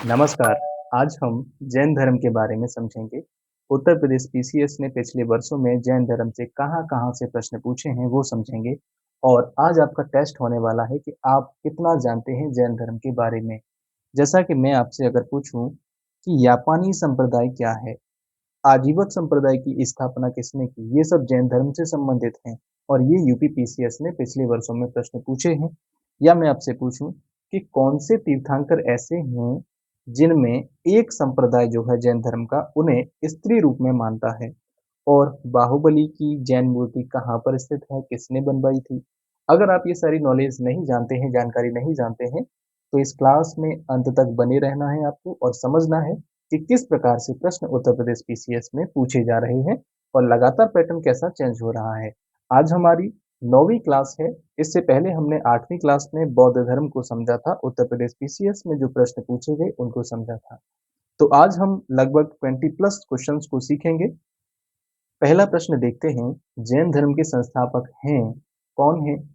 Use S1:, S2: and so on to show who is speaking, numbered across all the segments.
S1: नमस्कार। आज हम जैन धर्म के बारे में समझेंगे। उत्तर प्रदेश पीसीएस ने पिछले वर्षों में जैन धर्म से कहाँ-कहाँ से प्रश्न पूछे हैं वो समझेंगे। और आज आपका टेस्ट होने वाला है कि आप कितना जानते हैं जैन धर्म के बारे में। जैसा कि मैं आपसे अगर पूछूं कि यापानी संप्रदाय क्या है, आजीवक संप्रदाय की स्थापना किसने की, ये सब जैन धर्म से संबंधित हैं और ये यूपी पीसीएस ने पिछले वर्षों में प्रश्न पूछे हैं। या मैं आपसे पूछूं कि कौन से तीर्थंकर ऐसे हैं जिनमें एक संप्रदाय जो है जैन धर्म का उन्हें स्त्री रूप में मानता है, और बाहुबली की जैन मूर्ति कहाँ पर स्थित है, किसने बनवाई थी। अगर आप ये सारी नॉलेज नहीं जानते हैं, जानकारी नहीं जानते हैं, तो इस क्लास में अंत तक बने रहना है आपको और समझना है कि किस प्रकार से प्रश्न उत्तर प्रदेश पीसीएस में पूछे जा रहे हैं और लगातार पैटर्न कैसा चेंज हो रहा है। आज हमारी 9वीं क्लास है। इससे पहले हमने 8वीं क्लास में बौद्ध धर्म को समझा था, उत्तर प्रदेश पीसीएस में जो प्रश्न पूछे गए उनको समझा था। तो आज हम लगभग 20 प्लस क्वेश्चंस को सीखेंगे। पहला प्रश्न देखते हैं, जैन धर्म के संस्थापक हैं कौन है?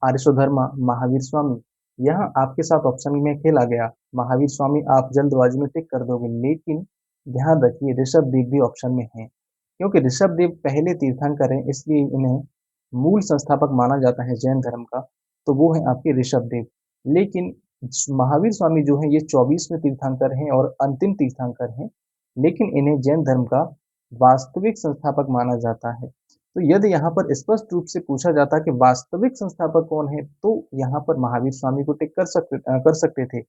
S1: आर्यशोधर्मा, महावीर स्वामी। यहाँ आपके साथ ऑप्शन में खेल आ गया, महावीर स्वामी आप जल्दबाजी में टिक कर दोगे, लेकिन ध्यान रखिए ऋषभ देव भी ऑप्शन में है, क्योंकि ऋषभ देव पहले तीर्थंकर हैं इसलिए इन्हें मूल संस्थापक माना जाता है जैन धर्म का। तो वो है आपके ऋषभ देव। लेकिन महावीर स्वामी जो है ये 24वें तीर्थंकर हैं और अंतिम तीर्थंकर हैं, लेकिन इन्हें जैन धर्म का वास्तविक संस्थापक माना जाता है। तो यदि यहाँ पर स्पष्ट रूप से पूछा जाता कि वास्तविक संस्थापक कौन है, तो यहाँ पर महावीर स्वामी को टिक कर सकते थे।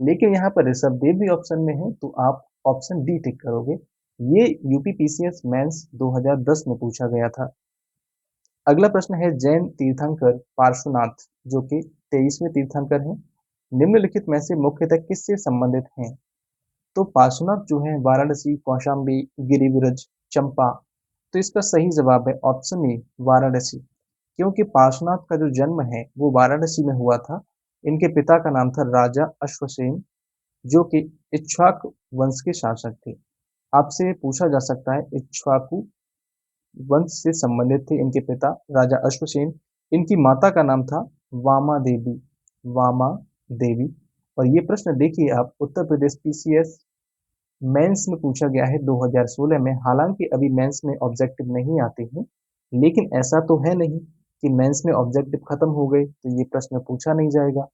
S1: लेकिन यहाँ पर ऋषभ देव भी ऑप्शन में है, तो आप ऑप्शन डी टिक करोगे। ये यूपी पीसीएस मेंस 2010 में पूछा गया था। अगला प्रश्न है, जैन तीर्थंकर पार्श्वनाथ जो कि 23वें तीर्थंकर हैं, निम्नलिखित में से मुख्यतः किससे संबंधित हैं? तो पार्श्वनाथ जो है वाराणसी, कौशाम्बी, गिरिविरज, चंपा। तो इसका सही जवाब है ऑप्शन ए, वाराणसी। क्योंकि पार्श्वनाथ का जो जन्म है वो वाराणसी में हुआ था। इनके पिता का नाम था राजा अश्वसेन, जो कि इक्ष्वाकु वंश के शासक थे। आपसे पूछा जा सकता है इक्ष्वाकु वंश से संबंधित थे इनके पिता राजा अश्वसेन। इनकी माता का नाम था वामा देवी, वामा देवी। और ये प्रश्न देखिए आप, उत्तर प्रदेश पीसीएस मेंस में पूछा गया है 2016 में। हालांकि अभी मेंस में ऑब्जेक्टिव नहीं आते हैं, लेकिन ऐसा तो है नहीं कि मेंस में ऑब्जेक्टिव खत्म हो गए तो ये प्रश्न पूछा नहीं जाएगा।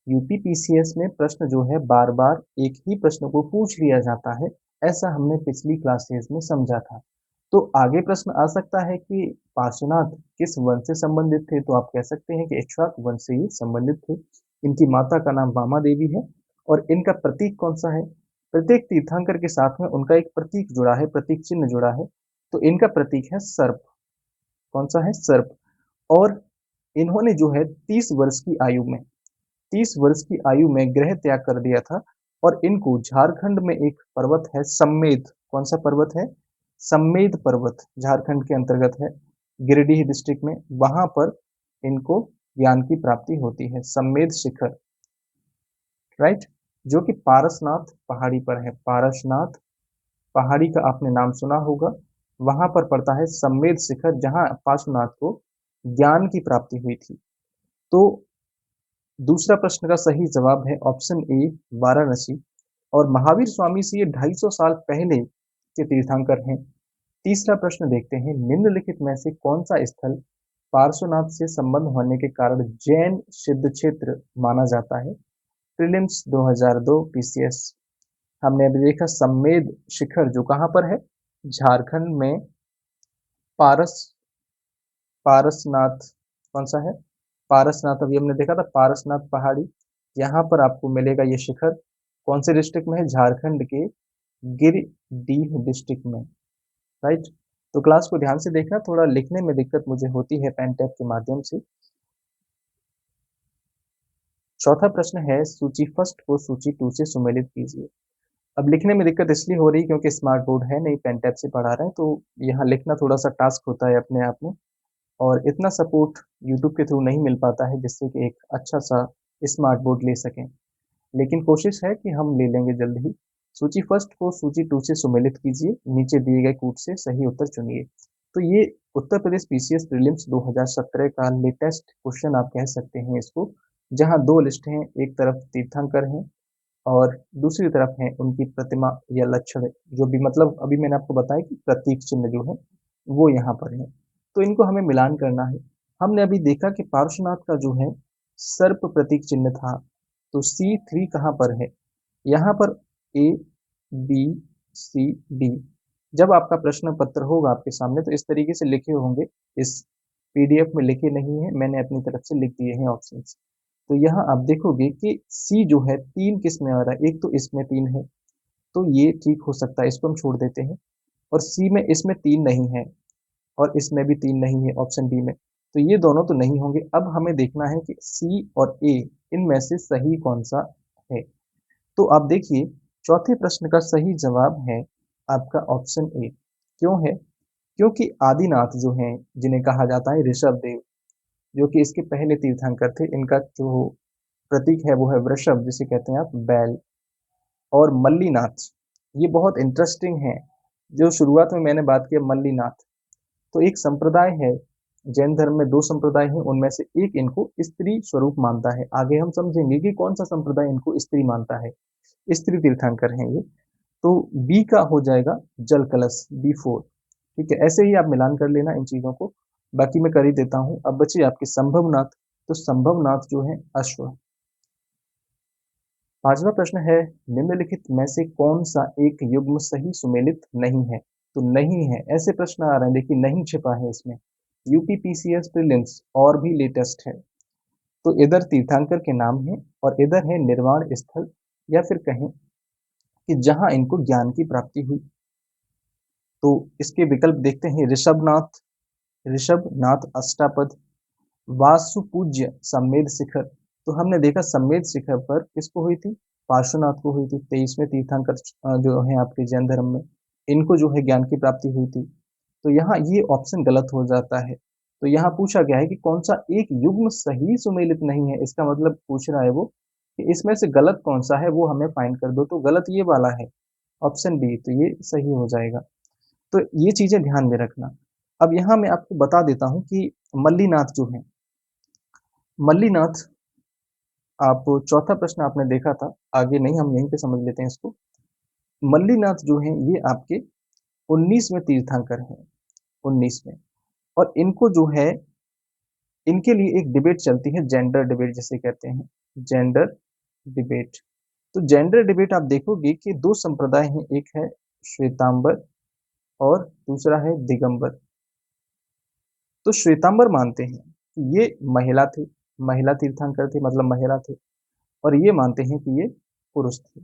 S1: यूपी पीसीएस में प्रश्न जो है बार बार एक ही प्रश्न को पूछ लिया जाता है, ऐसा हमने पिछली क्लासेस में समझा था। तो आगे प्रश्न आ सकता है कि पार्श्वनाथ किस वंश से संबंधित थे, तो आप कह सकते हैं कि इक्ष्वाकु वंश से ही संबंधित थे। इनकी माता का नाम वामा देवी है। और इनका प्रतीक कौन सा है? प्रत्येक तीर्थंकर के साथ में उनका एक प्रतीक जुड़ा है, प्रतीक चिन्ह जुड़ा है। तो इनका प्रतीक है सर्प। कौन सा है? सर्प। और इन्होंने जो है 30 वर्ष की आयु में, 30 वर्ष की आयु में गृह त्याग कर दिया था। और इनको झारखंड में एक पर्वत है सम्मेद। कौन सा पर्वत है? सम्मेद पर्वत झारखंड के अंतर्गत है, गिरिडीह डिस्ट्रिक्ट में। वहां पर इनको ज्ञान की प्राप्ति होती है, सम्मेद शिखर, राइट, जो कि पारसनाथ पहाड़ी पर है। पारसनाथ पहाड़ी का आपने नाम सुना होगा, वहां पर पड़ता है सम्मेद शिखर, जहां पार्श्वनाथ को ज्ञान की प्राप्ति हुई थी। तो दूसरा प्रश्न का सही जवाब है ऑप्शन ए, वाराणसी। और महावीर स्वामी से ये 250 साल पहले के तीर्थंकर हैं। तीसरा प्रश्न देखते हैं, निम्नलिखित में से कौन सा स्थल पार्श्वनाथ से संबंध होने के कारण जैन सिद्ध क्षेत्र माना जाता है? Prelims 2002 PCS. हमने अभी देखा सम्मेद शिखर जो कहाँ पर है, झारखंड में। पारस पारसनाथ कौन सा है? पारसनाथ अभी हमने देखा था, पारसनाथ पहाड़ी। यहाँ पर आपको मिलेगा ये शिखर। कौन से डिस्ट्रिक्ट में है? झारखंड के गिरिडीह डिस्ट्रिक्ट में, राइट। तो क्लास को ध्यान से देखना, थोड़ा लिखने में दिक्कत मुझे होती है पेन टैब के माध्यम से। चौथा प्रश्न है, सूची फर्स्ट को सूची टू से सुमेलित कीजिए। अब लिखने में दिक्कत इसलिए हो रही क्योंकि स्मार्ट बोर्ड है नहीं, पेन टैब से पढ़ा रहे हैं, तो यहाँ लिखना थोड़ा सा टास्क होता है अपने आप में। और इतना सपोर्ट यूट्यूब के थ्रू नहीं मिल पाता है जिससे कि एक अच्छा सा स्मार्ट बोर्ड ले सकें, लेकिन कोशिश है कि हम ले लेंगे जल्द ही। सूची फर्स्ट को सूची टू से सुमेलित कीजिए, नीचे दिए गए कूट से सही उत्तर चुनिए। तो ये उत्तर प्रदेश पीसीएस प्रीलिम्स 2017 का लेटेस्ट क्वेश्चन आप कह सकते हैं इसको, जहां दो लिस्ट हैं, एक तरफ तीर्थंकर हैं और दूसरी तरफ है उनकी प्रतिमा या लक्षण, जो भी मतलब अभी मैंने आपको बताया कि प्रतीक चिन्ह जो है वो यहाँ पर है। तो इनको हमें मिलान करना है। हमने अभी देखा कि पार्श्वनाथ का जो है सर्प प्रतीक चिन्ह था, तो C3 कहाँ पर है? यहाँ पर A, B, C, D। जब आपका प्रश्न पत्र होगा आपके सामने तो इस तरीके से लिखे होंगे, इस PDF में लिखे नहीं है, मैंने अपनी तरफ से लिख दिए हैं ऑप्शंस। तो यहाँ आप देखोगे कि C जो है 3 किस में आ रहा है? एक तो इसमें 3 है, तो ये ठीक हो सकता है, इसको हम छोड़ देते हैं। और C में इसमें 3 नहीं है और इसमें भी 3 नहीं है ऑप्शन B में, तो ये दोनों तो नहीं होंगे। अब हमें देखना है कि C और A इनमें से सही कौन-सा है? तो आप देखिए, चौथे प्रश्न का सही जवाब है आपका ऑप्शन ए। क्यों है? क्योंकि आदिनाथ जो हैं, जिन्हें कहा जाता है ऋषभ देव, जो कि इसके पहले तीर्थंकर थे, इनका जो प्रतीक है वो है वृषभ, जिसे कहते हैं आप बैल। और मल्लीनाथ, ये बहुत इंटरेस्टिंग है। जो शुरुआत में मैंने बात की मल्लीनाथ, तो एक संप्रदाय है, जैन धर्म में 2 संप्रदाय हैं, उनमें से एक इनको स्त्री स्वरूप मानता है। आगे हम समझेंगे कि कौन सा संप्रदाय इनको स्त्री मानता है। स्त्री तीर्थंकर हैं ये। तो बी का हो जाएगा जल कलश, B4। ठीक है, ऐसे ही आप मिलान कर लेना इन चीजों को, बाकी मैं कर ही देता हूं। अब बचे आपके संभवनाथ, तो संभवनाथ जो है अश्व। पांचवा प्रश्न है, निम्नलिखित में से कौन सा एक युग्म सही सुमेलित नहीं है? तो नहीं है, ऐसे प्रश्न आ रहे हैं, देखिए नहीं छिपा है इसमें। UPPCS प्रीलिम्स और भी लेटेस्ट है। तो इधर तीर्थंकर के नाम है और इधर है निर्वाण स्थल, या फिर कहें कि जहां इनको ज्ञान की प्राप्ति हुई। तो इसके विकल्प देखते हैं, ऋषभनाथ, ऋषभनाथ अष्टापद, वासुपूज्य सम्मेद शिखर। तो हमने देखा सम्मेद शिखर पर किसको हुई थी? पार्श्वनाथ को हुई थी। 23वें तीर्थंकर जो है आपके जैन धर्म में, इनको जो है ज्ञान की प्राप्ति हुई थी। तो यहाँ ये ऑप्शन गलत हो जाता है। तो यहाँ पूछा गया है कि कौन सा एक युग्म सही सुमेलित नहीं है, इसका मतलब पूछ रहा है वो कि इसमें से गलत कौन सा है वो हमें फाइंड कर दो। तो गलत ये वाला है, ऑप्शन बी, तो ये सही हो जाएगा। तो ये चीजें ध्यान में रखना। अब यहाँ मैं आपको बता देता हूँ कि मल्लीनाथ जो है, मल्लीनाथ, आप चौथा प्रश्न आपने देखा था, आगे नहीं, हम यहीं पे समझ लेते हैं इसको। मल्लीनाथ जो है ये आपके 19वें तीर्थंकर हैं, 19वें। और इनको जो है, इनके लिए एक डिबेट चलती है, जेंडर डिबेट जिसे कहते हैं, जेंडर डिबेट। तो जेंडर डिबेट आप देखोगे कि 2 संप्रदाय हैं, एक है श्वेतांबर और दूसरा है दिगंबर। तो श्वेतांबर मानते हैं कि ये महिला थे, महिला तीर्थंकर थे, मतलब महिला थे, और ये मानते हैं कि ये पुरुष थे।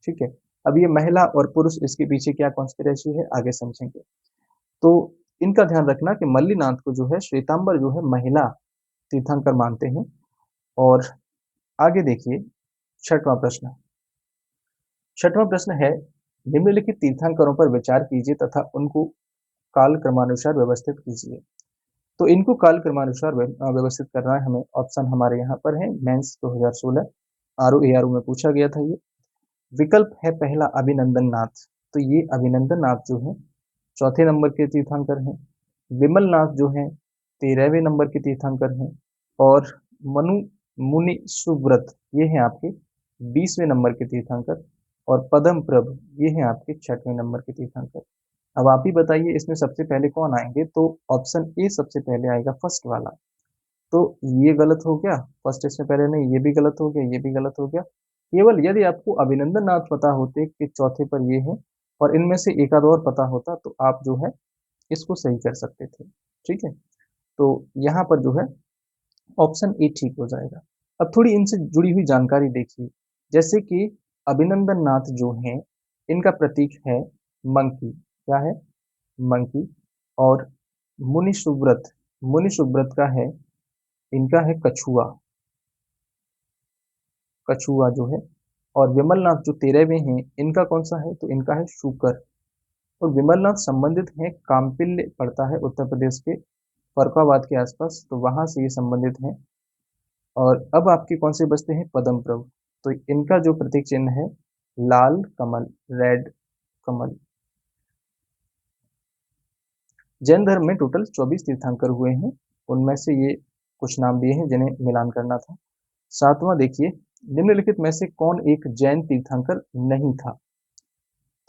S1: ठीक है, अब ये महिला और पुरुष, इसके पीछे क्या कॉन्स्पिरेसी है आगे समझेंगे। तो इनका ध्यान रखना कि मल्लीनाथ को जो है श्वेतांबर जो है महिला तीर्थंकर मानते हैं। और आगे देखिए, छठवां प्रश्न। छठवां प्रश्न है, निम्नलिखित तीर्थंकरों पर विचार कीजिए तथा उनको काल क्रमानुसार व्यवस्थित कीजिए। तो इनको काल क्रमानुसार व्यवस्थित करना है हमें। ऑप्शन हमारे यहाँ पर है, मेंस 2016 ROARO में पूछा गया था ये। विकल्प है पहला अभिनंदन नाथ, तो ये अभिनंदन नाथ जो है चौथे नंबर के तीर्थंकर हैं। विमल नाथ जो है 13वें नंबर के तीर्थंकर हैं। और मनु मुनि सुव्रत, ये हैं आपके 20वें नंबर के तीर्थंकर। और पदम प्रभ, ये हैं आपके 6वें नंबर के तीर्थंकर। अब आप ही बताइए इसमें सबसे पहले कौन आएंगे? तो ऑप्शन ए सबसे पहले आएगा, फर्स्ट वाला। तो ये गलत हो गया, फर्स्ट इसमें पहले नहीं, ये भी गलत हो गया, ये भी गलत हो गया। केवल यदि आपको अभिनंदन नाथ पता होते कि चौथे पर ये है और इनमें से एक आध और पता होता तो आप जो है इसको सही कर सकते थे। ठीक है, तो यहाँ पर जो है ऑप्शन ए ठीक हो जाएगा। अब थोड़ी इनसे जुड़ी हुई जानकारी देखिए, जैसे कि अभिनंदन नाथ जो हैं, इनका प्रतीक है मंकी। क्या है? मंकी। और मुनि सुव्रत, मुनि सुव्रत का है, इनका है कछुआ, कछुआ जो है। और विमलनाथ जो 13वें हैं, इनका कौन सा है? तो इनका है शूकर। और विमलनाथ संबंधित है, काम्पिल्य पड़ता है उत्तर प्रदेश के फर्रुखाबाद के आसपास, तो वहां से ये संबंधित हैं। और अब आपके कौन से बचते हैं? पद्म प्रभु। तो इनका जो प्रतीक चिन्ह है लाल कमल, रेड कमल। जैन धर्म में टोटल 24 तीर्थंकर हुए हैं, उनमें से ये कुछ नाम दिए हैं जिन्हें मिलान करना था। सातवां देखिए, निम्नलिखित में से कौन एक जैन तीर्थंकर नहीं था?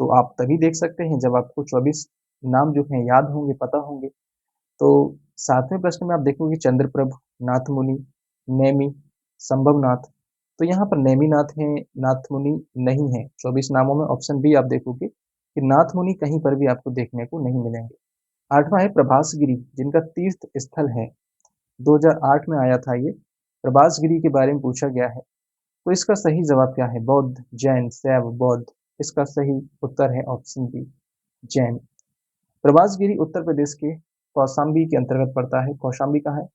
S1: तो आप तभी देख सकते हैं जब आपको 24 नाम जो हैं याद होंगे, पता होंगे। तो 7वें प्रश्न में आप देखोगे चंद्रप्रभ, नाथमुनि, नेमि, संभवनाथ। तो यहाँ पर नेमिनाथ हैं, नाथमुनि नहीं है। 24 नामों में ऑप्शन बी आप देखोगे कि नाथमुनि कहीं पर भी आपको देखने को नहीं मिलेंगे। 8वां है प्रभासगिरी, जिनका तीर्थ स्थल है। 2008 में आया था ये। प्रभासगिरी के बारे में पूछा गया है। तो इसका सही जवाब क्या है? बौद्ध, जैन, शैव, बौद्ध। इसका सही उत्तर है ऑप्शन बी, जैन। प्रभासगिरी उत्तर प्रदेश के कौशाम्बी के अंतर्गत पड़ता है। कौशाम्बी कहाँ है?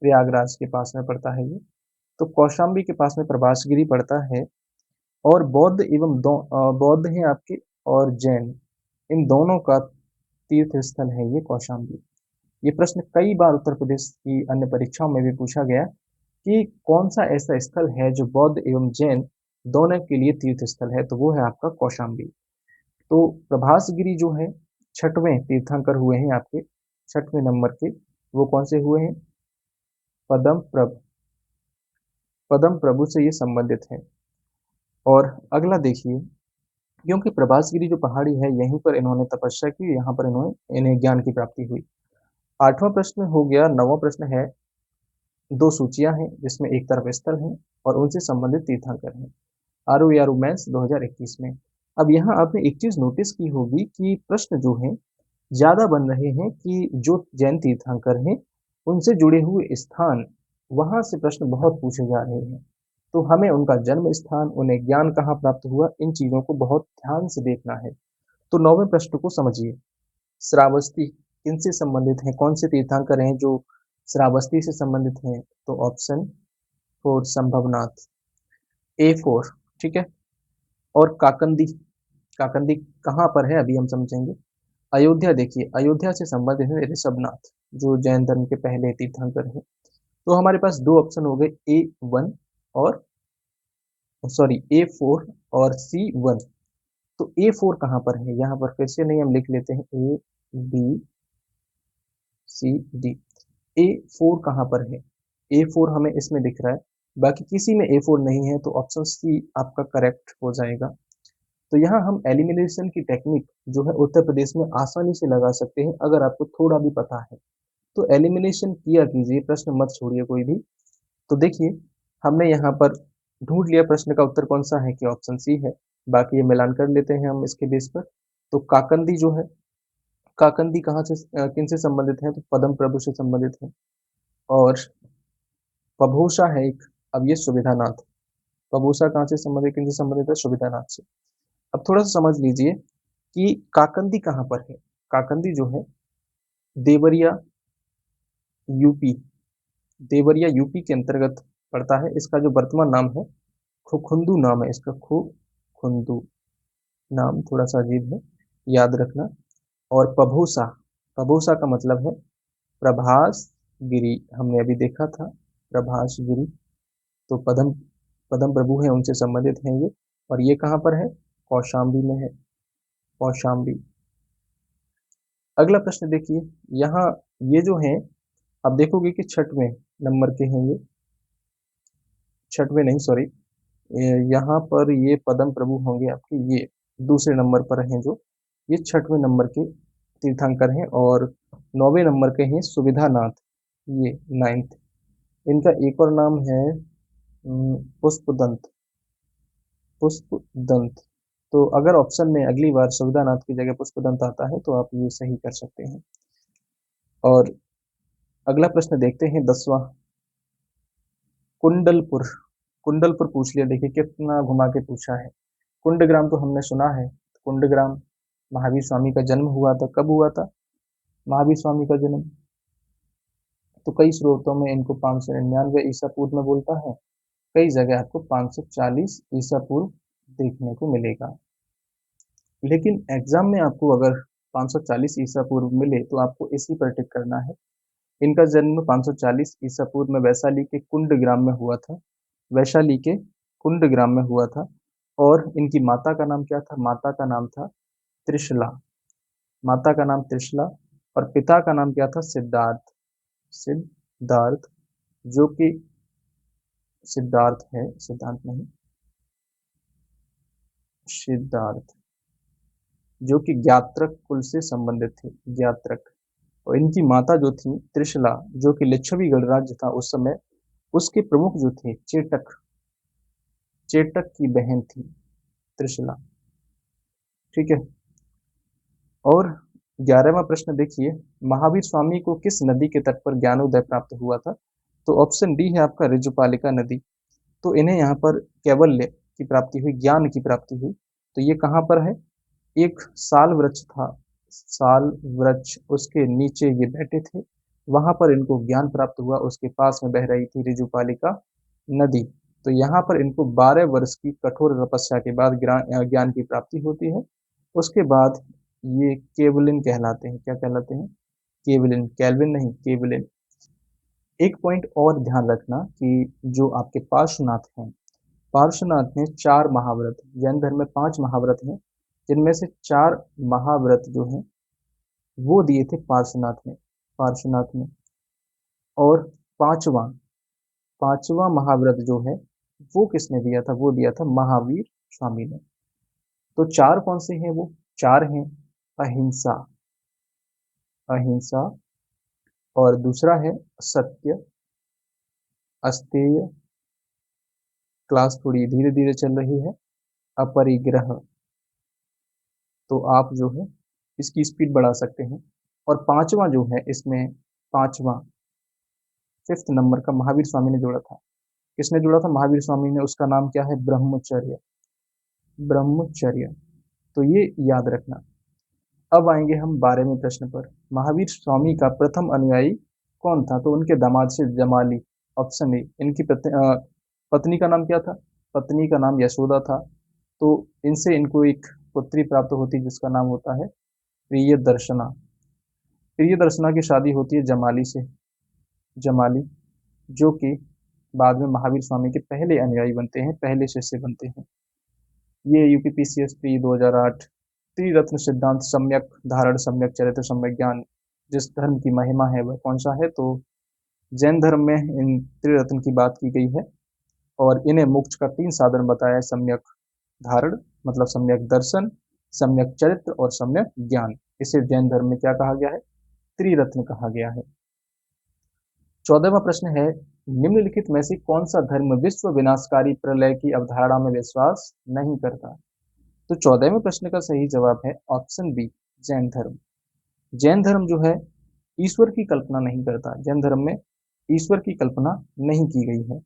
S1: प्रयागराज के पास में पड़ता है ये। तो कौशाम्बी के पास में प्रभासगिरी पड़ता है। और बौद्ध एवं बौद्ध हैं आपके और जैन, इन दोनों का तीर्थ स्थल है ये कौशाम्बी। ये प्रश्न कई बार उत्तर प्रदेश की अन्य परीक्षाओं में भी पूछा गया कि कौन सा ऐसा स्थल है जो बौद्ध एवं जैन दोनों के लिए तीर्थ स्थल है, तो वो है आपका कौशाम्बी। तो प्रभासगिरी जो है 6वें तीर्थंकर हुए हैं आपके, 6वें नंबर के। वो कौन से हुए हैं? पदम प्रभु, पदम प्रभु से ये संबंधित है। और अगला देखिए, क्योंकि प्रभासगिरी जो पहाड़ी है यहीं पर इन्होंने तपस्या की, यहाँ पर इन्हें ज्ञान की प्राप्ति हुई। 8वां प्रश्न हो गया। 9वां प्रश्न है, दो सूचियां हैं जिसमें एक तरफ स्थल है और उनसे संबंधित तीर्थंकर हैं। आरओ या रोमांस 2021 में। अब यहाँ आपने एक चीज नोटिस की होगी कि प्रश्न जो है ज्यादा बन रहे हैं कि जो जैन तीर्थंकर हैं उनसे जुड़े हुए स्थान, वहां से प्रश्न बहुत पूछे जा रहे हैं। तो हमें उनका जन्म स्थान, उन्हें ज्ञान कहाँ प्राप्त हुआ, इन चीजों को बहुत ध्यान से देखना है। तो 9वें प्रश्न को समझिए। श्रावस्ती किनसे संबंधित है? कौन से तीर्थंकर हैं जो श्रावस्ती से संबंधित हैं? तो ऑप्शन 4 संभवनाथ, A4। ठीक है। और काकंदी, काकंदी कहाँ पर है अभी हम समझेंगे। अयोध्या देखिए, अयोध्या से संबंधित है ऋषभनाथ, जो जैन धर्म के पहले तीर्थंकर हैं। तो हमारे पास दो ऑप्शन हो गए, A1 और सॉरी A4 और C1। तो A4 कहाँ पर है? यहाँ पर फिर से नहीं, हम लिख लेते हैं ABCD। A4 कहाँ पर है? A4 हमें इसमें दिख रहा है, बाकी किसी में A4 नहीं है, तो ऑप्शन सी आपका करेक्ट हो जाएगा। तो यहाँ हम एलिमिनेशन की टेक्निक जो है उत्तर प्रदेश में आसानी से लगा सकते हैं अगर आपको थोड़ा भी पता है। तो एलिमिनेशन किया कीजिए, प्रश्न मत छोड़िए कोई भी। तो देखिए, हमने यहाँ पर ढूंढ लिया प्रश्न का उत्तर कौन सा है कि ऑप्शन सी है। बाकी ये मिलान कर लेते हैं हम इसके बेस पर। तो काकंदी जो है, काकंदी कहाँ से किन से संबंधित है? तो पदम प्रभु से संबंधित है। और पभूषा है एक, अब ये सुविधानाथ। पभूषा कहाँ से संबंधित, किन से संबंधित है? सुविधानाथ से। अब थोड़ा सा समझ लीजिए कि काकंदी कहाँ पर है। काकंदी जो है देवरिया यूपी, देवरिया यूपी के अंतर्गत पड़ता है। इसका जो वर्तमान नाम है खुखुंदू नाम है इसका, खुखुंदू नाम थोड़ा सा अजीब है, याद रखना। और पभूसा, पभूसा का मतलब है प्रभास गिरी, हमने अभी देखा था प्रभास गिरी। तो पदम पदम प्रभु हैं, उनसे संबंधित हैं ये। और ये कहाँ पर है? कौशाम्बी में है, कौशाम्बी। अगला प्रश्न देखिए, यहाँ ये जो है आप देखोगे कि 6वें नंबर के हैं ये, 6वें नहीं सॉरी, यहाँ पर ये पदम प्रभु होंगे आपके, ये दूसरे नंबर पर हैं जो, ये 6वें नंबर के तीर्थंकर हैं। और 9वें नंबर के हैं सुविधानाथ, ये 9th। इनका एक और नाम है पुष्पदंत, पुष्पदंत। तो अगर ऑप्शन में अगली बार सुविधानाथ की जगह पुष्पदंत आता है तो आप ये सही कर सकते हैं। और अगला प्रश्न देखते हैं 10वां, कुंडलपुर। कुंडलपुर पूछ लिया, देखिए कितना घुमा के पूछा है। कुंडग्राम तो हमने सुना है, कुंडग्राम महावीर स्वामी का जन्म हुआ था। कब हुआ था महावीर स्वामी का जन्म? तो कई स्रोतों में इनको 599 ईसा पूर्व में बोलता है, कई जगह आपको 540 ईसा पूर्व देखने को मिलेगा। लेकिन एग्जाम में आपको अगर 540 ईसा पूर्व मिले तो आपको इसी पर टिक करना है। इनका जन्म 540 ईसा पूर्व में वैशाली के कुंड ग्राम में हुआ था, वैशाली के कुंड ग्राम में हुआ था। और इनकी माता का नाम क्या था? माता का नाम था त्रिशला, माता का नाम त्रिशला। और पिता का नाम क्या था? सिद्धार्थ, सिद्धार्थ, जो कि सिद्धार्थ है, सिद्धांत नहीं, सिद्धार्थ, जो कि ज्ञात्रक कुल से संबंधित थे, ज्ञात्रक। और इनकी माता जो थी त्रिशला, जो कि लिच्छवी गणराज्य था उस समय, उसके प्रमुख जो थे चेटक, चेटक की बहन थी त्रिशला। ठीक है। और 11वां प्रश्न देखिए, महावीर स्वामी को किस नदी के तट पर ज्ञानोदय प्राप्त हुआ था? तो ऑप्शन डी है आपका ऋजुपालिका नदी। तो इन्हें यहाँ पर कैवल्य की प्राप्ति हुई, ज्ञान की प्राप्ति हुई। तो ये कहाँ पर है? एक साल वृक्ष था, साल वृक्ष, उसके नीचे ये बैठे थे, वहां पर इनको ज्ञान प्राप्त हुआ। उसके पास में बह रही थी ऋजुपालिका नदी। तो यहाँ पर इनको 12 वर्ष की कठोर तपस्या के बाद ज्ञान की प्राप्ति होती है। उसके बाद ये केवलिन कहलाते हैं। क्या कहलाते हैं? केवलिन, कैल्विन नहीं, केवलिन। एक पॉइंट और ध्यान रखना कि जो आपके पार्श्वनाथ हैं, पार्श्वनाथ ने 4 महाव्रत, जैन धर्म में 5 महाव्रत हैं, जिनमें से 4 महाव्रत जो हैं वो दिए थे पार्श्वनाथ ने, पार्श्वनाथ ने। और पांचवा, पांचवा महाव्रत जो है वो किसने दिया था? वो दिया था महावीर स्वामी ने। तो 4 कौन से हैं? वो 4 हैं, अहिंसा, अहिंसा, और दूसरा है सत्य, अस्तेय, क्लास थोड़ी धीरे धीरे चल रही है, अपरिग्रह। तो आप जो है इसकी स्पीड बढ़ा सकते हैं। और पांचवा जो है इसमें, पांचवा, 5th नंबर का महावीर स्वामी ने जोड़ा था। किसने जोड़ा था? महावीर स्वामी ने। उसका नाम क्या है? ब्रह्मचर्य, ब्रह्मचर्य। तो ये याद रखना। अब आएंगे हम 12वें प्रश्न पर। महावीर स्वामी का प्रथम अनुयायी कौन था? तो उनके दामाद से जमाली, ऑप्शन ए। इनकी पत्नी का नाम क्या था? पत्नी का नाम यशोदा था। तो इनसे इनको एक पुत्री प्राप्त होती है जिसका नाम होता है प्रिय दर्शना। प्रिय दर्शना की शादी होती है जमाली से, जमाली, जो कि बाद में महावीर स्वामी के पहले अनुयायी बनते हैं, पहले शिष्य बनते हैं। ये यूपीपीसीएस प्री 2008, त्रिरत्न सिद्धांत, सम्यक धारण, सम्यक चरित्र, सम्यक ज्ञान, जिस धर्म की महिमा है वह कौन सा है? तो जैन धर्म में इन त्रिरत्न की बात की गई है और इन्हें मोक्ष का 3 साधन बताया है, सम्यक धारण मतलब सम्यक दर्शन, सम्यक चरित्र और सम्यक ज्ञान। इसे जैन धर्म में क्या कहा गया है? त्रिरत्न कहा गया है। 14वां प्रश्न है, निम्नलिखित में से कौन सा धर्म विश्व विनाशकारी प्रलय की अवधारणा में विश्वास नहीं करता? तो 14वें प्रश्न का सही जवाब है ऑप्शन बी, जैन धर्म। जैन धर्म जो है ईश्वर की कल्पना नहीं करता। जैन धर्म में ईश्वर की कल्पना नहीं की गई है।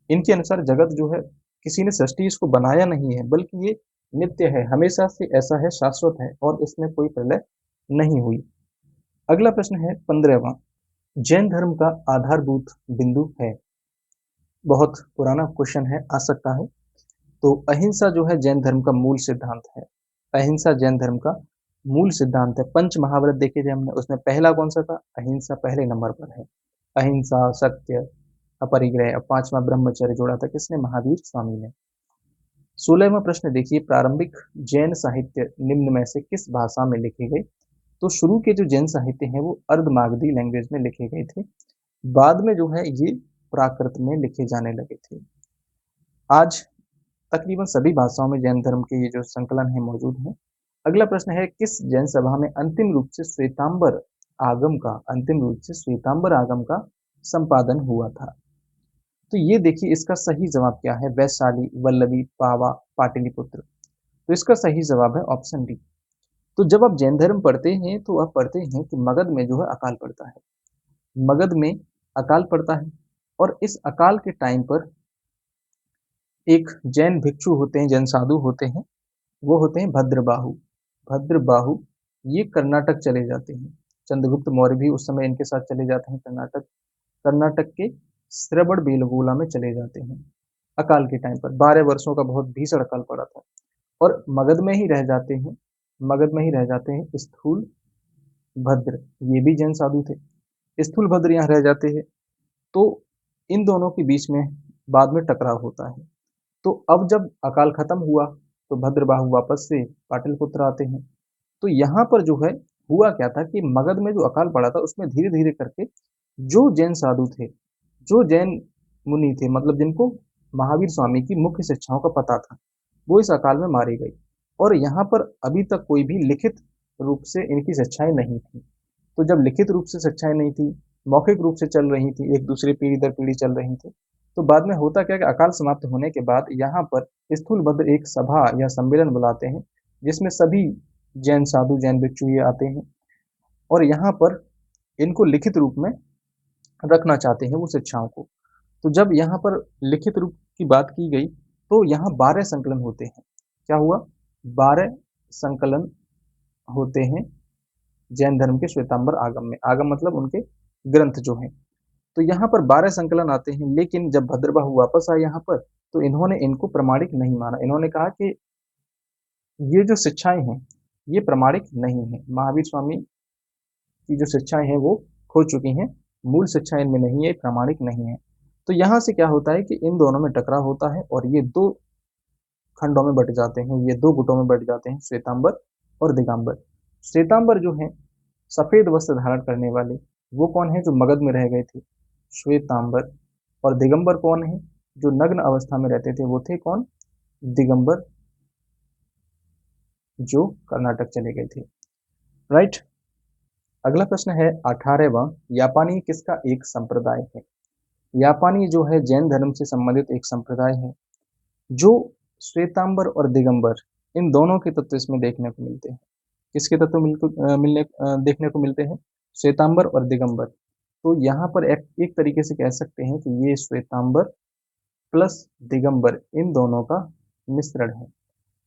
S1: इनके अनुसार जगत जो है किसी ने सृष्टि इसको बनाया नहीं है, बल्कि ये नित्य है, हमेशा से ऐसा है, शाश्वत है और इसमें कोई प्रलय नहीं हुई। अगला प्रश्न है 15वां, जैन धर्म का आधारभूत बिंदु है। बहुत पुराना क्वेश्चन है, आ सकता है। तो अहिंसा जो है जैन धर्म का मूल सिद्धांत है। अहिंसा जैन धर्म का मूल सिद्धांत है। पंच महाव्रत देखे थे हमने, उसमें पहला कौन सा था? अहिंसा पहले नंबर पर है। अहिंसा, सत्य, अपरिग्रह। अब 5वां ब्रह्मचर्य जोड़ा था किसने? महावीर स्वामी ने। 16वां प्रश्न देखिए, प्रारंभिक जैन साहित्य निम्न में से किस भाषा में लिखे गए? तो शुरू के जो जैन साहित्य हैं वो अर्धमागधी लैंग्वेज में लिखे गए थे, बाद में जो है ये प्राकृत में लिखे जाने लगे थे। आज तकरीबन सभी भाषाओं में जैन धर्म के ये जो संकलन है मौजूद है। अगला प्रश्न है, किस जैन सभा में अंतिम रूप से श्वेतांबर आगम का, अंतिम रूप से श्वेतांबर आगम का संपादन हुआ था? तो ये देखिए इसका सही जवाब क्या है? वैशाली, वल्लभी, पावा, पाटलिपुत्र। तो इसका सही जवाब है ऑप्शन डी। तो जब आप जैन धर्म पढ़ते हैं तो आप पढ़ते हैं कि मगध में जो है अकाल पड़ता है, मगध में अकाल पड़ता है। और इस अकाल के टाइम पर एक जैन भिक्षु होते हैं, जैन साधु होते हैं, वो होते हैं भद्रबाहु। भद्रबाहु ये कर्नाटक चले जाते हैं। चंद्रगुप्त मौर्य भी उस समय इनके साथ चले जाते हैं कर्नाटक, कर्नाटक के श्रवण बेलगोला में चले जाते हैं अकाल के टाइम पर। 12 वर्षों का बहुत भीषण अकाल पड़ा था। और मगध में ही रह जाते हैं, मगध में ही रह जाते हैं स्थूल भद्र, ये भी जैन साधु थे। स्थूल भद्र यहाँ रह जाते हैं। तो इन दोनों के बीच में बाद में टकराव होता है। तो अब जब अकाल खत्म हुआ तो भद्रबाहु वापस से पाटलिपुत्र आते हैं। तो यहाँ पर जो है हुआ क्या था कि मगध में जो अकाल पड़ा था उसमें धीरे धीरे करके जो जैन साधु थे, जो जैन मुनि थे, मतलब जिनको महावीर स्वामी की मुख्य शिक्षाओं का पता था, वो इस अकाल में मारी गई। और यहाँ पर अभी तक कोई भी लिखित रूप से इनकी शिक्षाएं नहीं थी। तो जब लिखित रूप से शिक्षाएं नहीं थी, मौखिक रूप से चल रही थी, एक दूसरे पीढ़ी दर पीढ़ी चल रही थी, तो बाद में होता क्या कि अकाल समाप्त होने के बाद यहाँ पर स्थूलभद्र एक सभा या सम्मेलन बुलाते हैं, जिसमें सभी जैन साधु, जैन भिक्षु ये आते हैं और यहाँ पर इनको लिखित रूप में रखना चाहते हैं वो शिक्षाओं को। तो जब यहाँ पर लिखित रूप की बात की गई, तो यहाँ 12 संकलन होते हैं। क्या हुआ? 12 संकलन होते हैं जैन धर्म के श्वेतांबर आगम में। आगम मतलब उनके ग्रंथ जो हैं। तो यहाँ पर 12 संकलन आते हैं, लेकिन जब भद्रबाहु वापस आए यहाँ पर, तो इन्होंने इनको प्रमाणिक नहीं माना। इन्होंने कहा कि ये जो शिक्षाएं हैं, ये प्रमाणिक नहीं है। महावीर स्वामी की जो शिक्षाएं हैं वो खो चुकी हैं, मूल शिक्षा इनमें नहीं है, प्रामाणिक नहीं है। तो यहाँ से क्या होता है कि इन दोनों में टकराव होता है और ये दो खंडों में बट जाते हैं, ये दो गुटों में बट जाते हैं, श्वेतांबर और दिगंबर। श्वेतांबर जो है सफेद वस्त्र धारण करने वाले, वो कौन है? जो मगध में रह गए थे, श्वेतांबर। और दिगंबर कौन है? जो नग्न अवस्था में रहते थे, वो थे कौन? दिगंबर, जो कर्नाटक चले गए थे। राइट। अगला प्रश्न है 18वां, यापानी किसका एक संप्रदाय है? यापानी जो है जैन धर्म से संबंधित एक संप्रदाय है, जो श्वेतांबर और दिगंबर इन दोनों के तत्व इसमें देखने को मिलते हैं। किसके तत्व देखने को मिलते हैं? श्वेतांबर और दिगंबर। तो यहाँ पर एक तरीके से कह सकते हैं कि ये श्वेतांबर प्लस दिगंबर इन दोनों का मिश्रण है।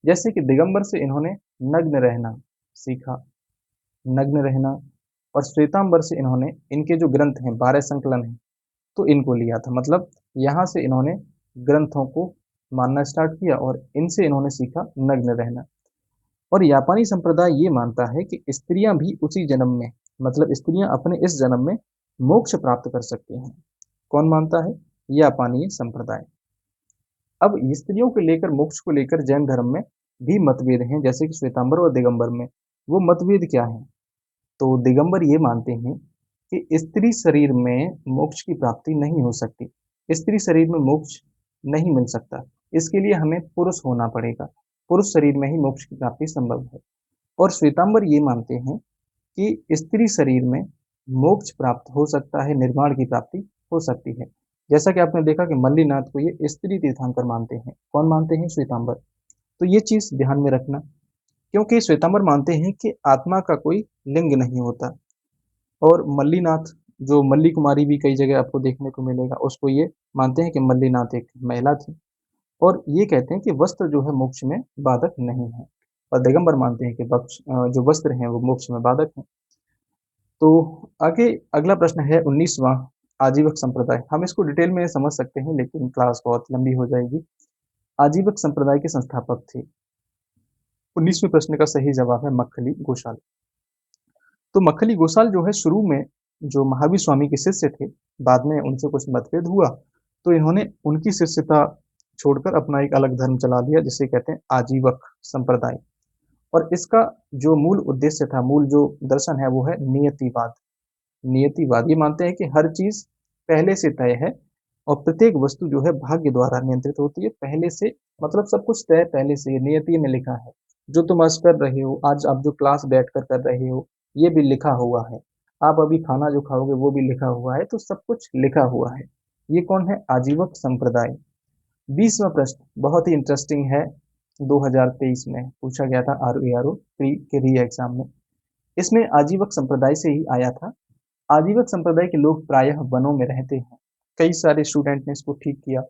S1: जैसे कि दिगंबर से इन्होंने नग्न रहना सीखा, नग्न रहना, और श्वेतांबर से इन्होंने इनके जो ग्रंथ हैं 12 संकलन हैं, तो इनको लिया था। मतलब यहाँ से इन्होंने ग्रंथों को मानना स्टार्ट किया और इनसे इन्होंने सीखा नग्न रहना। और जापानी संप्रदाय ये मानता है कि स्त्रियां भी उसी जन्म में, मतलब स्त्रियां अपने इस जन्म में मोक्ष प्राप्त कर सकती हैं। कौन मानता है? जापानी संप्रदाय। अब स्त्रियों को लेकर, मोक्ष को लेकर जैन धर्म में भी मतभेद हैं, जैसे कि श्वेतांबर और दिगंबर में। वो मतभेद क्या है? तो दिगंबर ये मानते हैं कि स्त्री शरीर में मोक्ष की प्राप्ति नहीं हो सकती, स्त्री शरीर में मोक्ष नहीं मिल सकता, इसके लिए हमें पुरुष होना पड़ेगा, पुरुष शरीर में ही मोक्ष की प्राप्ति संभव है। और श्वेतांबर ये मानते हैं कि स्त्री शरीर में मोक्ष प्राप्त हो सकता है, निर्वाण की प्राप्ति हो सकती है। जैसा कि आपने देखा कि मल्लीनाथ को ये स्त्री तीर्थंकर मानते हैं। कौन मानते हैं? श्वेतांबर। तो ये चीज ध्यान में रखना, क्योंकि श्वेतांबर मानते हैं कि आत्मा का कोई लिंग नहीं होता। और मल्लीनाथ, जो मल्ली कुमारी भी कई जगह आपको देखने को मिलेगा, उसको ये मानते हैं कि मल्लीनाथ एक महिला थी। और ये कहते हैं कि वस्त्र जो है मोक्ष में बाधक नहीं है। और दिगंबर मानते हैं कि जो वस्त्र हैं वो मोक्ष में बाधक हैं। तो आगे अगला प्रश्न है 19वां, आजीवक संप्रदाय। हम इसको डिटेल में समझ सकते हैं, लेकिन क्लास बहुत लंबी हो जाएगी। आजीवक संप्रदाय के संस्थापक थे। 19वें प्रश्न का सही जवाब है मक्खली गोसाल। तो मक्खली गोसाल जो है शुरू में जो महावीर स्वामी के शिष्य थे, बाद में उनसे कुछ मतभेद हुआ, तो इन्होंने उनकी शिष्यता छोड़कर अपना एक अलग धर्म चला लिया, जिसे कहते हैं आजीवक संप्रदाय। और इसका जो मूल उद्देश्य था, मूल जो दर्शन है, वो है नियतिवाद। नियतिवाद ये मानते हैं कि हर चीज पहले से तय है और प्रत्येक वस्तु जो है भाग्य द्वारा नियंत्रित होती है पहले से। मतलब सब कुछ तय पहले से, नियति में लिखा है। जो तुम आज कर रहे हो, आज आप जो क्लास बैठकर कर रहे हो, ये भी लिखा हुआ है। आप अभी खाना जो खाओगे वो भी लिखा हुआ है। तो सब कुछ लिखा हुआ है। ये कौन है? आजीवक संप्रदाय। 20वां प्रश्न बहुत ही इंटरेस्टिंग है, 2023 में पूछा गया था ROARO प्री के री एग्जाम में। इसमें आजीवक संप्रदाय से ही आया था। आजीवक संप्रदाय के लोग प्रायः वनों में रहते हैं। कई सारे स्टूडेंट ने इसको ठीक किया।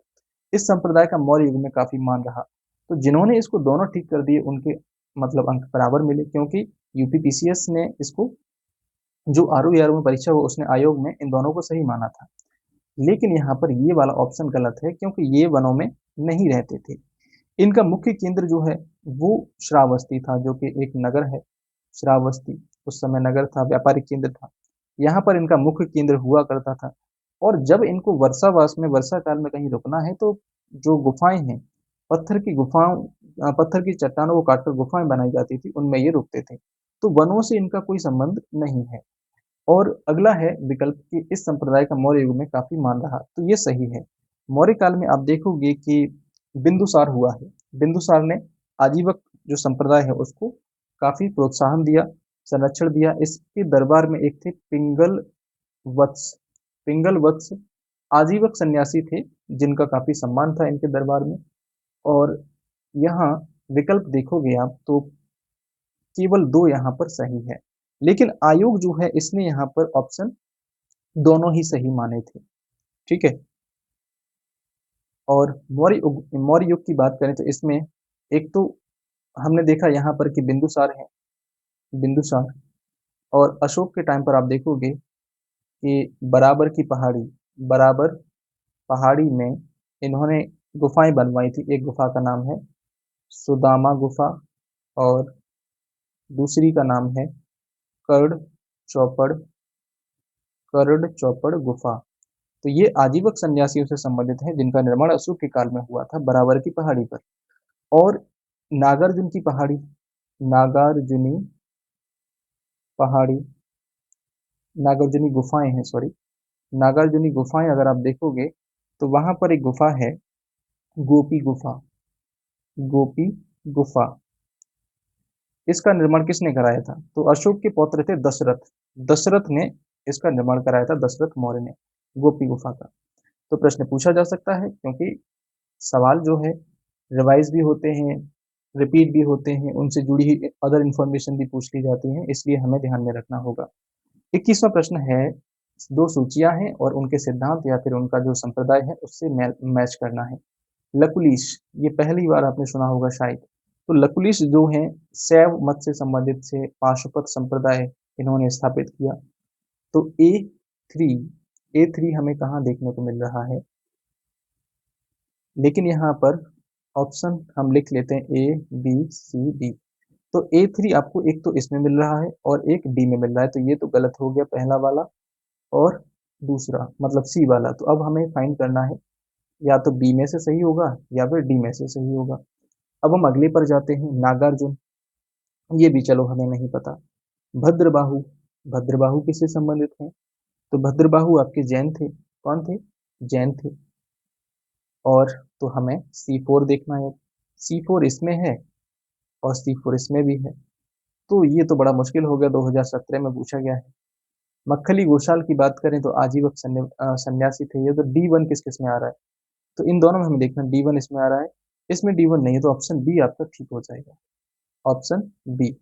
S1: इस संप्रदाय का मौर्य युग में काफी मान रहा। तो जिन्होंने इसको दोनों ठीक कर दिए, उनके मतलब अंक बराबर मिले, क्योंकि यूपीपीसीएस ने इसको, जो ROARO में परीक्षा हुआ उसने आयोग में इन दोनों को सही माना था। लेकिन यहाँ पर ये वाला ऑप्शन गलत है, क्योंकि ये वनों में नहीं रहते थे। इनका मुख्य केंद्र जो है वो श्रावस्ती था, जो कि एक नगर है। श्रावस्ती उस समय नगर था, व्यापारिक केंद्र था। यहाँ पर इनका मुख्य केंद्र हुआ करता था। और जब इनको वर्षावास में, वर्षा काल में कहीं रुकना है, तो जो गुफाएं हैं, पत्थर की गुफाओं, पत्थर की चट्टानों को काटकर गुफाएं बनाई जाती थी, उनमें ये रुकते थे। तो वनों से इनका कोई संबंध नहीं है। और अगला है विकल्प कि इस संप्रदाय का मौर्य युग में काफी मान रहा, तो ये सही है। मौर्य काल में आप देखोगे कि बिंदुसार हुआ है। बिंदुसार ने आजीवक जो संप्रदाय है उसको काफी प्रोत्साहन दिया, संरक्षण दिया। इसके दरबार में एक थे पिंगल वत्स। पिंगल वत्स आजीवक सन्यासी थे जिनका काफी सम्मान था इनके दरबार में। और यहाँ विकल्प देखोगे आप तो केवल 2 यहाँ पर सही है। लेकिन आयोग जो है इसने यहाँ पर ऑप्शन दोनों ही सही माने थे। ठीक है। और मौर्य युग की बात करें तो इसमें एक तो हमने देखा यहाँ पर कि बिंदुसार है, बिंदुसार। और अशोक के टाइम पर आप देखोगे कि बराबर की पहाड़ी, बराबर पहाड़ी में इन्होंने गुफाएं बनवाई थी। एक गुफा का नाम है सुदामा गुफा और दूसरी का नाम है कर्ण चौपड़, कर्ण चौपड़ गुफा। तो ये आजीवक सन्यासियों से संबंधित है जिनका निर्माण अशोक के काल में हुआ था बराबर की पहाड़ी पर। और नागार्जुन की पहाड़ी, नागार्जुनी पहाड़ी, नागार्जुनी गुफाएं हैं, सॉरी, नागार्जुनी गुफाएं अगर आप देखोगे तो वहां पर एक गुफा है गोपी गुफा, गोपी गुफा। इसका निर्माण किसने कराया था? तो अशोक के पौत्र थे दशरथ। दशरथ ने इसका निर्माण कराया था, दशरथ मौर्य ने, गोपी गुफा का। तो प्रश्न पूछा जा सकता है क्योंकि सवाल जो है रिवाइज भी होते हैं, रिपीट भी होते हैं, उनसे जुड़ी हुई अदर इंफॉर्मेशन भी पूछ ली जाती है, इसलिए हमें ध्यान में रखना होगा। 21वां प्रश्न है, 2 सूचियां हैं और उनके सिद्धांत या फिर उनका जो संप्रदाय है उससे मैच करना है। लकुलिश, ये पहली बार आपने सुना होगा शायद। तो लकुलिश जो है शैव मत से संबंधित से पाशुपत संप्रदाय इन्होंने स्थापित किया। तो ए थ्री हमें कहाँ देखने को मिल रहा है? लेकिन यहाँ पर ऑप्शन हम लिख लेते हैं ए बी सी डी। तो A3 आपको एक तो इसमें मिल रहा है और एक डी में मिल रहा है, तो ये तो गलत हो गया पहला वाला और दूसरा मतलब सी वाला। तो अब हमें फाइंड करना है या तो बी में से सही होगा या फिर डी में से सही होगा। अब हम अगले पर जाते हैं, नागार्जुन। ये भी चलो हमें नहीं पता। भद्रबाहु, भद्रबाहु किससे संबंधित है? तो भद्रबाहु आपके जैन थे। कौन थे? जैन थे। और तो हमें C4 देखना है। C4 इसमें है और C4 इसमें भी है। तो ये तो बड़ा मुश्किल हो गया, 2017 में पूछा गया है। मक्खली घोषाल की बात करें तो आजीवक सन्यासी थे ये। तो D1 किस किस में आ रहा है? तो इन दोनों में हमें देखना, D1 इसमें आ रहा है, इसमें D1 नहीं है, तो ऑप्शन बी आपका ठीक हो जाएगा, ऑप्शन बी।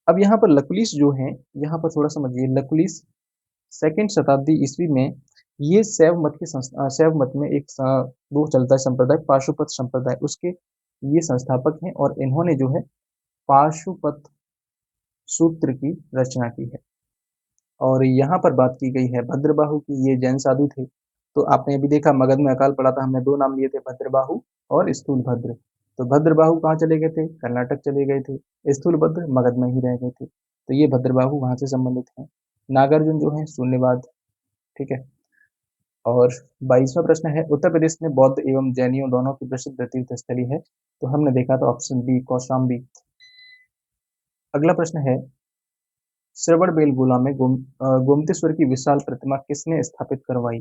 S1: अब यहाँ पर लकुलिश जो है, यहाँ पर थोड़ा समझिए, लकुलिश 2nd शताब्दी ईस्वी में ये शैव मत में एक वो चलता है संप्रदाय, पाशुपत संप्रदाय, उसके ये संस्थापक हैं और इन्होंने जो है पाशुपत सूत्र की रचना की है। और यहाँ पर बात की गई है भद्रबाहु की, ये जैन साधु थे। तो आपने अभी देखा मगध में अकाल पड़ा था, हमने 2 नाम लिए थे, भद्रबाहु और स्थूलभद्र। तो भद्रबाहु कहाँ चले गए थे? कर्नाटक चले गए थे। स्थूलभद्र मगध में ही रह गए थे। तो ये भद्रबाहु वहां से संबंधित हैं। नागार्जुन जो है शून्यवाद। ठीक है। और 22वां प्रश्न है, उत्तर प्रदेश में बौद्ध एवं जैनियों दोनों की प्रसिद्ध तीर्थ स्थली है। तो हमने देखा था ऑप्शन बी, कौशाम्बी। अगला प्रश्न है, श्रवणबेलगोला में गोमतेश्वर की विशाल प्रतिमा किसने स्थापित करवाई?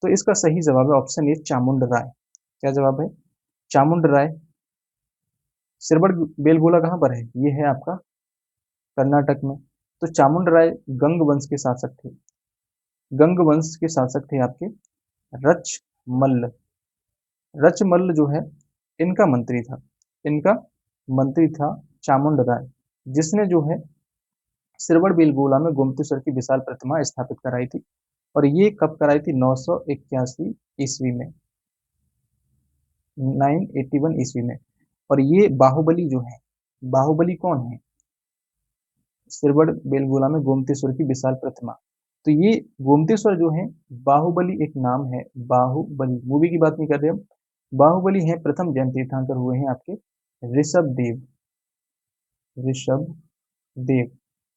S1: तो इसका सही जवाब है ऑप्शन ए, चामुंड राय। क्या जवाब है? चामुंड राय। श्रवणबेलगोला कहाँ पर है? ये है आपका कर्नाटक में। तो चामुंड राय गंग वंश के शासक थे। गंग वंश के शासक थे आपके रचमल्ल। रचमल्ल जो है इनका मंत्री था, इनका मंत्री था चामुंड राय, जिसने जो है श्रवणबेलगोला में गोमतेश्वर की विशाल प्रतिमा स्थापित कराई थी। और ये कब कराई थी? 981 ईस्वी में, 981 ईस्वी में। और ये बाहुबली जो है, बाहुबली कौन है? श्रवणबेलगोला में गोमतेश्वर की विशाल प्रतिमा। तो ये गोमतेश्वर जो है, बाहुबली एक नाम है, बाहुबली मूवी की बात नहीं कर रहे हम। बाहुबली है प्रथम जैन तीर्थंकर हुए हैं आपके ऋषभ देव, ऋषभ देव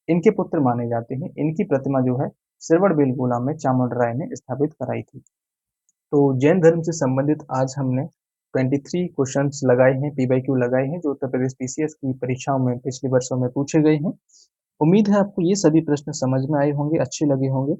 S1: इनके पुत्र माने जाते हैं। इनकी प्रतिमा जो है श्रवणबेलगोला में चामुंड राय ने स्थापित कराई थी। तो जैन धर्म से संबंधित आज हमने 23 क्वेश्चंस लगाए हैं, PYQ लगाए हैं, जो उत्तर प्रदेश PCS की परीक्षाओं में पिछले वर्षों में पूछे गए हैं। उम्मीद है आपको ये सभी प्रश्न समझ में आए होंगे, अच्छे लगे होंगे।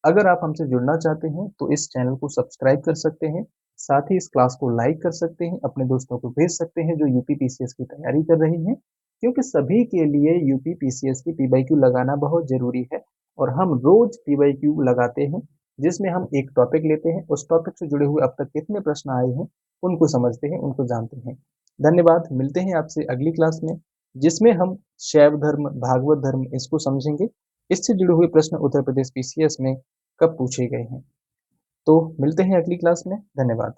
S1: अगर आप हमसे जुड़ना चाहते हैं तो इस चैनल को सब्सक्राइब कर सकते हैं साथ ही इस क्लास को लाइक कर सकते हैं, अपने दोस्तों को भेज सकते हैं जो यूपी पीसीएस की तैयारी कर रहे हैं, क्योंकि सभी के लिए यूपी पीसीएस की पीवाईक्यू लगाना बहुत ज़रूरी है और हम रोज़ पीवाईक्यू लगाते हैं, जिसमें हम एक टॉपिक लेते हैं, उस टॉपिक से जुड़े हुए अब तक कितने प्रश्न आए हैं, उनको समझते हैं, उनको जानते हैं। धन्यवाद, मिलते हैं आपसे अगली क्लास में, जिसमें हम शैव धर्म, भागवत धर्म इसको समझेंगे। इससे जुड़े हुए प्रश्न उत्तर प्रदेश पीसीएस में कब पूछे गए हैं। तो मिलते हैं अगली क्लास में, धन्यवाद।